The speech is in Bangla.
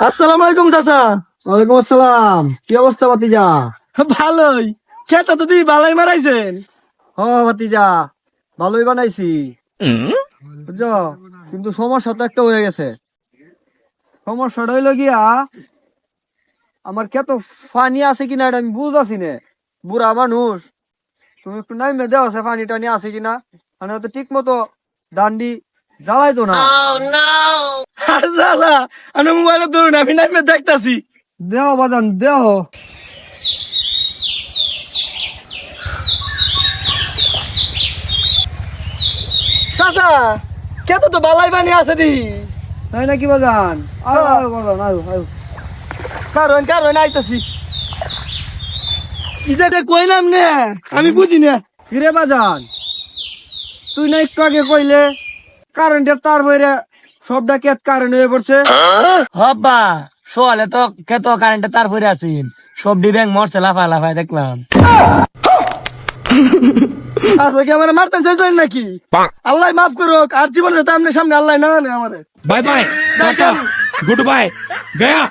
আসসালামু আলাইকুম চাচা। ওয়ালাইকুম আসসালাম। কি অবস্থা ভাতিজা? ভালোই। খেতা তো তুই বালাই মারাইছেন। হ ভাতিজা, ভালোই বানাইছি বুঝছো, কিন্তু সমস্যা তো একটা হয়ে গেছে। সমস্যাটা হইলো গিয়া, আমার কত পানি আছে কিনা এটা আমি বুঝতেছি না। বুড়া মানুষ, তুমি একটু নাইমে দেওয়া আছে পানি টানি আছে কিনা, মানে হয়তো ঠিক মতো ডান্ডি জ্বালাই তো না। চাচা আমি মোবাইলে ধরুন, আমি নামে দেখতাছি। দেহ বাজান দেহ। চাচা খেত তো বালাই বানি আছে দি। তাই নাকি বাজান? আয়ো আয়ো বাজান, আয়ো আয়ো। কারণ কারণ আইতাছি। কি যে কইলাম না, আমি বুঝি না। কিরে বাজান, তুই না একটু আগে কইলে কারেন্টের তার বইরে সব ডাকে কারেন্ট হয়ে পড়ছে। হব্বা সোয়ালে তো খেত কারেন্টে তারপরে আছেন, সবডি ব্যাংক মরছে লাফা লাফায় দেখলাম। আচ্ছা কি আমার মারতেন চাইছেন নাকি? আল্লাহ মাফ করুক, আর জীবনে তো আপনার সামনে আল্লাহ না আমারে। Bye bye tata goodbye गया।